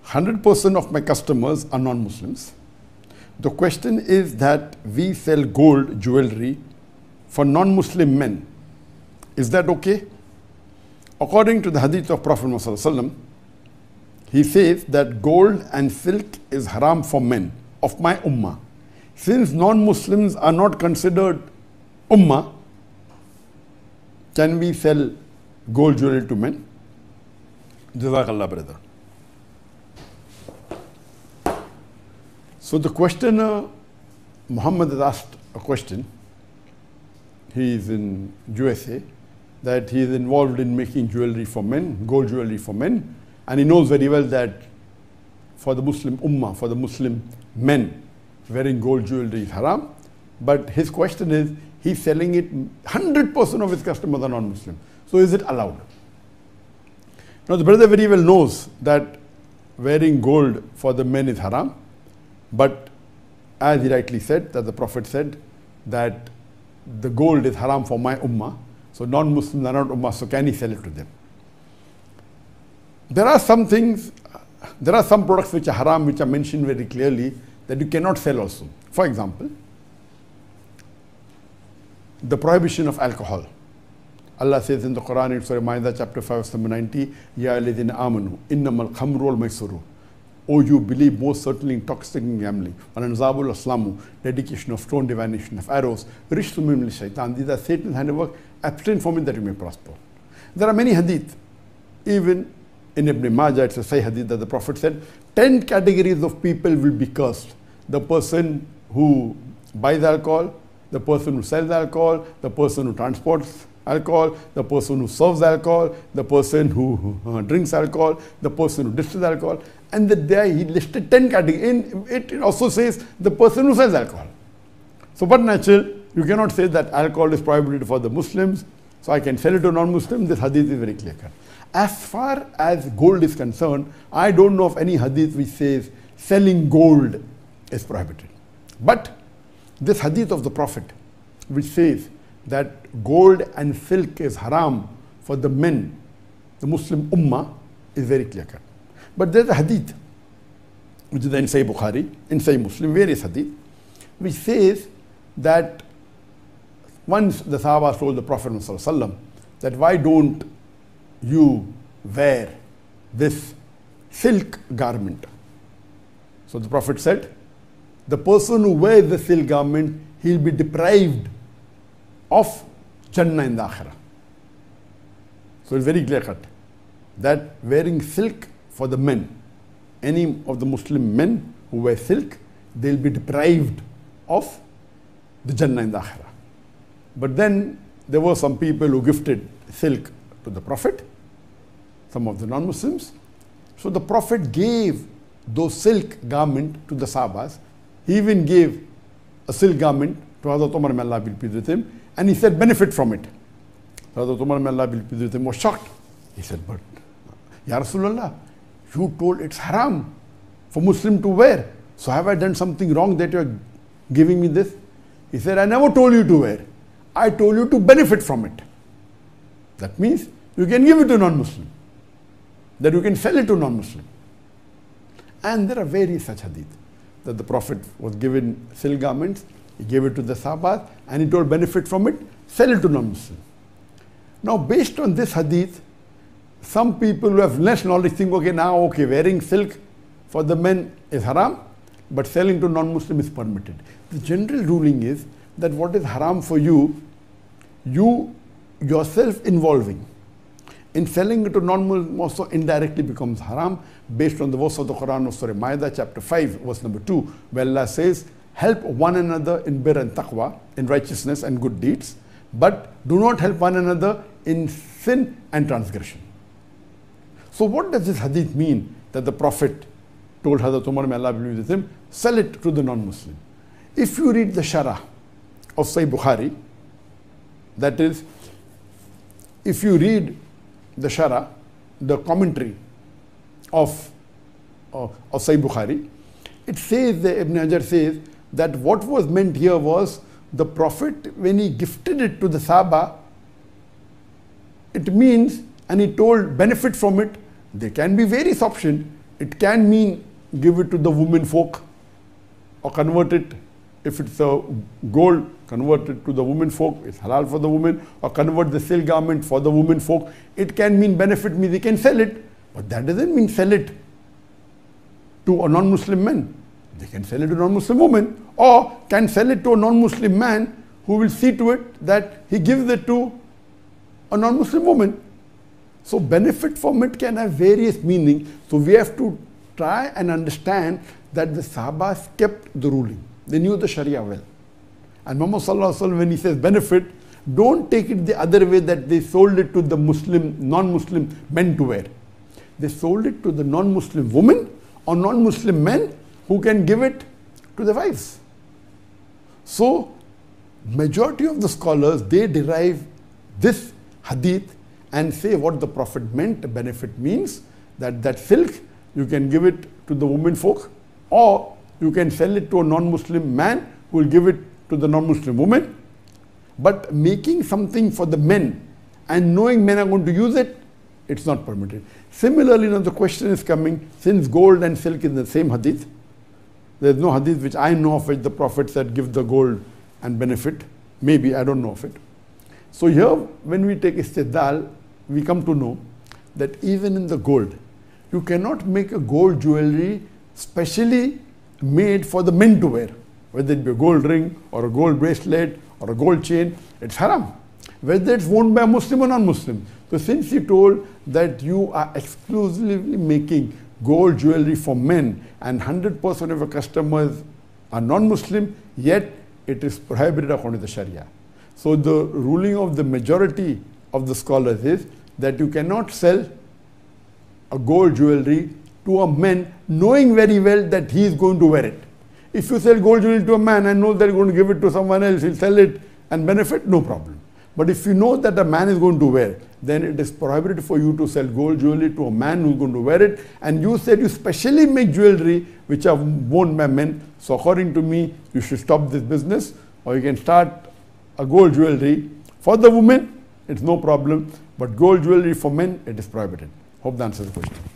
100% of my customers are non-Muslims. The question is that we sell gold jewelry for non-Muslim men. Is that okay? According to the hadith of Prophet Muhammad, he says that gold and silk is haram for men of my ummah. Since non-Muslims are not considered ummah, can we sell gold jewelry to men? Jazakallah, brother. So the questioner, Muhammad, has asked a question. He is in USA, that he is involved in making jewelry for men, gold jewelry for men, and he knows very well that for the Muslim ummah, for the Muslim men, wearing gold jewelry is haram. But his question is, he's selling it, 100% of his customers are non-Muslim. So is it allowed? Now the brother very well knows that wearing gold for the men is haram. But as he rightly said, that the Prophet said that the gold is haram for my ummah. So non-Muslims are not ummah, so can he sell it to them? There are some things, there are some products which are haram, which are mentioned very clearly that you cannot sell also. For example, the prohibition of alcohol. Allah says in the Quran in Surah Ma'idah chapter 5 verse number 90, Ya alladhina amanu innamal khamru wal maisuru. Oh, you believe, most certainly intoxicating gambling, al-anzabul aslamu, dedication of stone, divination of arrows, rishtum min shaitan. These are Satan's handiwork. Abstain from it that you may prosper. There are many hadith. Even in Ibn Majah, it's a Sahih hadith that the Prophet said, 10 categories of people will be cursed. The person who buys alcohol, the person who sells alcohol, the person who transports alcohol, the person who serves alcohol, the person who drinks alcohol, the person who distills alcohol. And there he listed 10 categories. It also says the person who sells alcohol. So but natural, you cannot say that alcohol is prohibited for the Muslims, so I can sell it to non-Muslims. This hadith is very clear cut. As far as gold is concerned, I don't know of any hadith which says selling gold is prohibited. But this hadith of the Prophet, which says that gold and silk is haram for the men, the Muslim ummah, is very clear cut. But there's a hadith, which is in Sahih Bukhari, in Sahih Muslim, various hadith, which says that once the Sahaba told the Prophet ﷺ that why don't you wear this silk garment? So the Prophet said, the person who wears the silk garment, he'll be deprived of Jannah in the Akhirah. So it's very clear cut that wearing silk for the men, any of the Muslim men who wear silk, they'll be deprived of the Jannah in the Akhirah. But then there were some people who gifted silk to the Prophet, some of the non-Muslims. So the Prophet gave those silk garment to the Sahabas. He even gave a silk garment to Hazrat Umar may Allah be pleased with him, and he said, benefit from it. Hazrat Umar may Allah be pleased with him was shocked. He said, but Ya Rasulullah, you told it's haram for Muslim to wear. So have I done something wrong that you are giving me this? He said, I never told you to wear. I told you to benefit from it. That means you can give it to non-Muslim, that you can sell it to non-Muslim. And there are various such hadith that the Prophet was given silk garments, he gave it to the Sahabas, and he told benefit from it, sell it to non-Muslim. Now based on this hadith, some people who have less knowledge think, okay, wearing silk for the men is haram, but selling to non-Muslim is permitted. The general ruling is that what is haram for you, you yourself involving in selling it to non-Muslim also indirectly becomes haram, based on the verse of the Quran of Surah Ma'idah chapter 5 verse number 2, where Allah says, help one another in birr and taqwa, in righteousness and good deeds, but do not help one another in sin and transgression. So what does this hadith mean that the Prophet told Hazrat Umar may Allah be pleased with him, sell it to the non-Muslim? If you read the Sharah of Sahih Bukhari, that is, if you read the Sharah, the commentary of Sahih Bukhari, it says, Ibn Hajar says, that what was meant here was the Prophet, when he gifted it to the Sahaba, it means, and he told benefit from it, there can be various options. It can mean give it to the women folk or convert it. If it's a gold, convert it to the women folk, it's halal for the women, or convert the silk garment for the women folk. It can mean benefit me, they can sell it, but that doesn't mean sell it to a non-Muslim man. They can sell it to a non-Muslim woman, or can sell it to a non-Muslim man who will see to it that he gives it to a non-Muslim woman. So benefit from it can have various meanings. So we have to try and understand that the Sahabas kept the ruling. They knew the Sharia well. And Muhammad Sallallahu Alaihi Wasallam, when he says benefit, don't take it the other way that they sold it to the non-Muslim men to wear. They sold it to the non-Muslim women or non-Muslim men who can give it to their wives. So majority of the scholars, they derive this hadith and say what the Prophet meant. Benefit means that silk, you can give it to the women folk, or you can sell it to a non-Muslim man who will give it to the non-Muslim woman. But making something for the men and knowing men are going to use it, it's not permitted. Similarly, now the question is coming, since gold and silk is the same hadith, there's no hadith which I know of which the Prophet said give the gold and benefit. Maybe, I don't know of it. So here, when we take istidlal, we come to know that even in the gold, you cannot make a gold jewelry specially made for the men to wear. Whether it be a gold ring or a gold bracelet or a gold chain, it's haram. Whether it's worn by a Muslim or non-Muslim. So since he told that you are exclusively making gold jewelry for men and 100% of your customers are non-Muslim, yet it is prohibited according to the Sharia. So the ruling of the majority of the scholars is that you cannot sell a gold jewelry to a man knowing very well that he is going to wear it. If you sell gold jewelry to a man and know that you're going to give it to someone else, he'll sell it and benefit, no problem. But if you know that a man is going to wear, then it is prohibited for you to sell gold jewelry to a man who's going to wear it. And you said you specially make jewelry which are worn by men. So according to me, you should stop this business, or you can start a gold jewelry for the women, it's no problem. But gold jewelry for men, it is prohibited. Hope that answers the question.